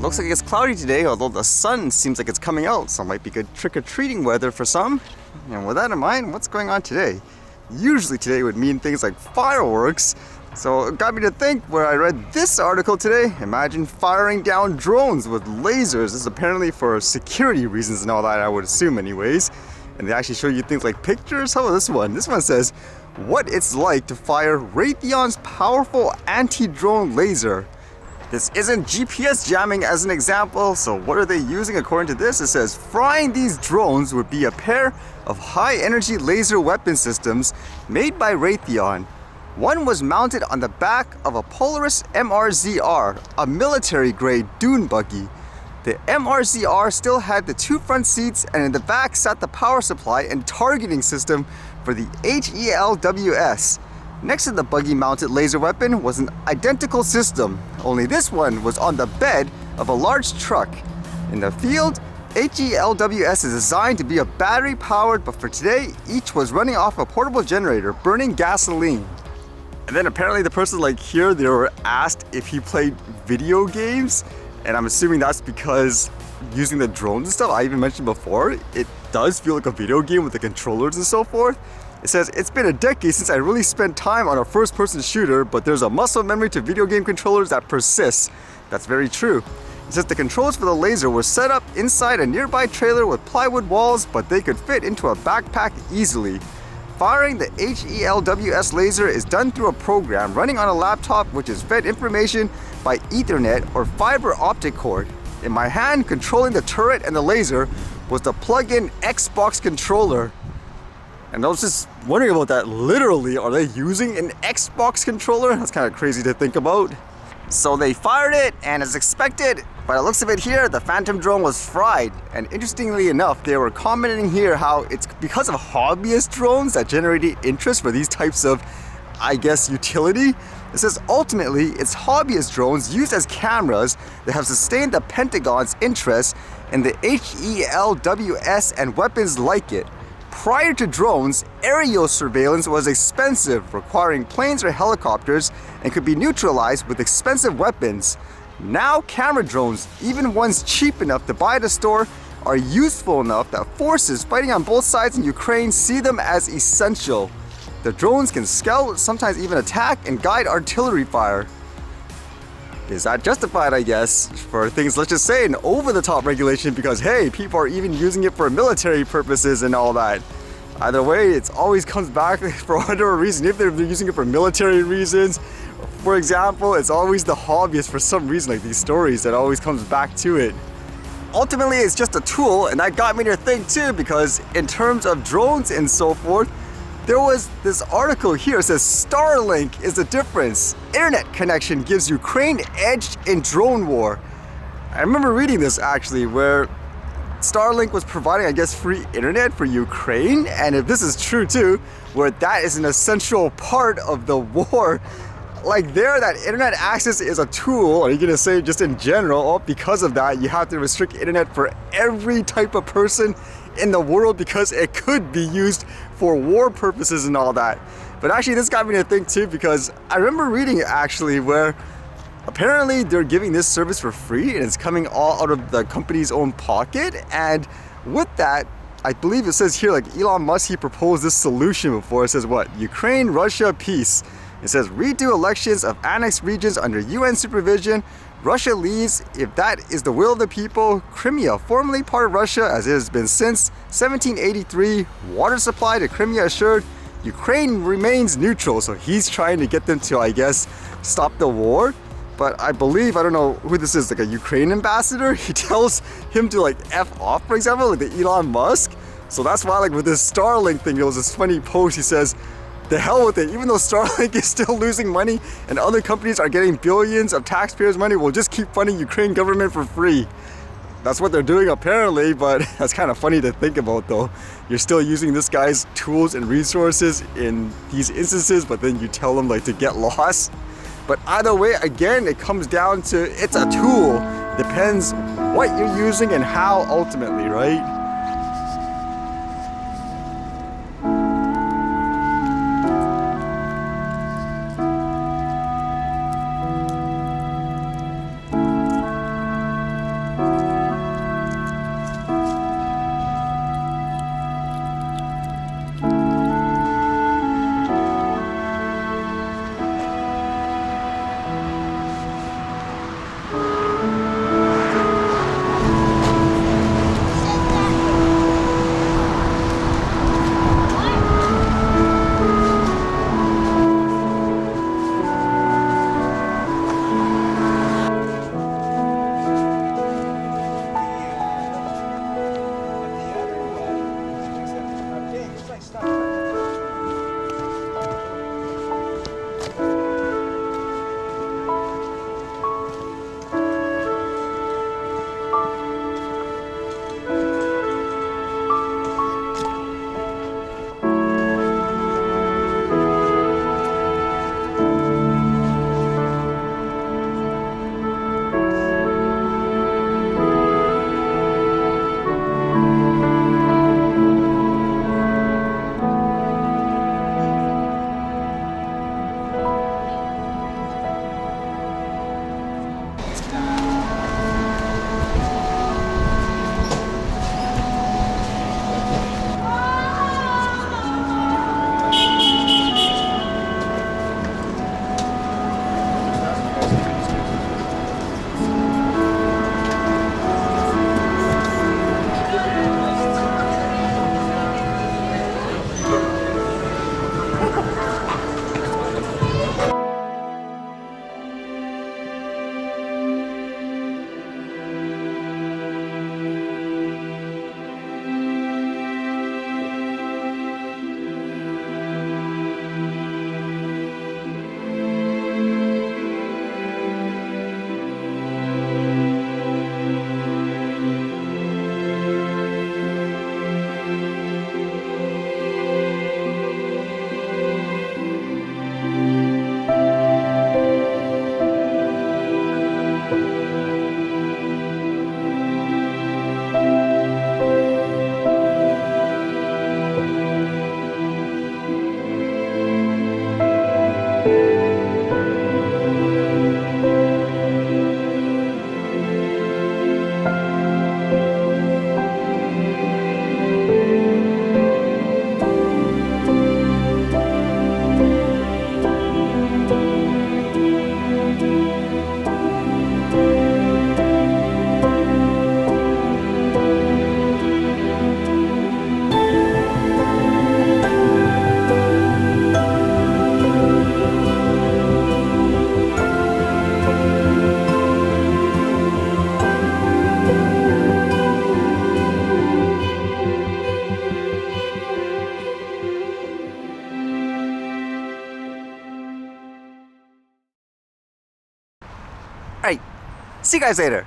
looks like it's cloudy today, although the sun seems like it's coming out, so it might be good trick-or-treating weather for some. And with that in mind, what's going on today? Usually today would mean things like fireworks, so it got me to think where I read this article today. Imagine firing down drones with lasers. This is apparently for security reasons and all that, I would assume anyways. And they actually show you things like pictures. How about this one? This one says, what it's like to fire Raytheon's powerful anti-drone laser. This isn't GPS jamming as an example, so what are they using according to this? It says, frying these drones would be a pair of high-energy laser weapon systems made by Raytheon. One was mounted on the back of a Polaris MRZR, a military-grade dune buggy. The MRZR still had the two front seats, and in the back sat the power supply and targeting system for the HELWS. Next to the buggy-mounted laser weapon was an identical system, only this one was on the bed of a large truck. In the field, HELWS is designed to be a battery-powered, but for today, each was running off a portable generator, burning gasoline. And then apparently the person here, they were asked if he played video games, and I'm assuming that's because using the drones and stuff, I even mentioned before, it does feel like a video game with the controllers and so forth. It says, it's been a decade since I really spent time on a first-person shooter, but there's a muscle memory to video game controllers that persists. That's very true. It says the controls for the laser were set up inside a nearby trailer with plywood walls, but they could fit into a backpack easily. Firing the HELWS laser is done through a program running on a laptop which is fed information by Ethernet or fiber optic cord. In my hand, controlling the turret and the laser was the plug-in Xbox controller. And I was just wondering about that. Literally, are they using an Xbox controller? That's kind of crazy to think about. So they fired it, and as expected, by the looks of it here, the Phantom drone was fried. And interestingly enough, they were commenting here how it's because of hobbyist drones that generated interest for these types of, I guess, utility. It says ultimately, it's hobbyist drones used as cameras that have sustained the Pentagon's interest in the HELWS and weapons like it. Prior to drones, aerial surveillance was expensive, requiring planes or helicopters, and could be neutralized with expensive weapons. Now camera drones, even ones cheap enough to buy at a store, are useful enough that forces fighting on both sides in Ukraine see them as essential. The drones can scout, sometimes even attack, and guide artillery fire. Is that justified, I guess, for things, let's just say, an over-the-top regulation because, hey, people are even using it for military purposes and all that. Either way, it always comes back for whatever reason. If they're using it for military reasons, for example, it's always the hobbyist for some reason, like these stories, that always comes back to it. Ultimately, it's just a tool, and that got me to think too, because in terms of drones and so forth, there was this article here. It says Starlink is the difference. Internet connection gives Ukraine edge in drone war. I remember reading this actually, where Starlink was providing, I guess, free internet for Ukraine. And if this is true too, where that is an essential part of the war, that internet access is a tool. Are you gonna say just in general, oh, because of that, you have to restrict internet for every type of person in the world because it could be used for war purposes and all that. But actually this got me to think too, because I remember reading it actually where apparently they're giving this service for free and it's coming all out of the company's own pocket. And with that, I believe it says here, Elon Musk, he proposed this solution before. It says what? Ukraine, Russia, peace. It says redo elections of annexed regions under UN supervision. Russia leaves if that is the will of the people. Crimea, formerly part of Russia as it has been since 1783. Water supply to Crimea assured. Ukraine remains neutral. So he's trying to get them to, I guess, stop the war. But I believe, I don't know who this is, a Ukraine ambassador. He tells him to F off, for example, the Elon Musk. So that's why with this Starlink thing, it was this funny post. He says, the hell with it, even though Starlink is still losing money and other companies are getting billions of taxpayers' money, we'll just keep funding Ukraine government for free. That's what they're doing apparently, but that's kind of funny to think about though. You're still using this guy's tools and resources in these instances, but then you tell them to get lost. But either way, again, it comes down to it's a tool. Depends what you're using and how ultimately, right? See you guys later.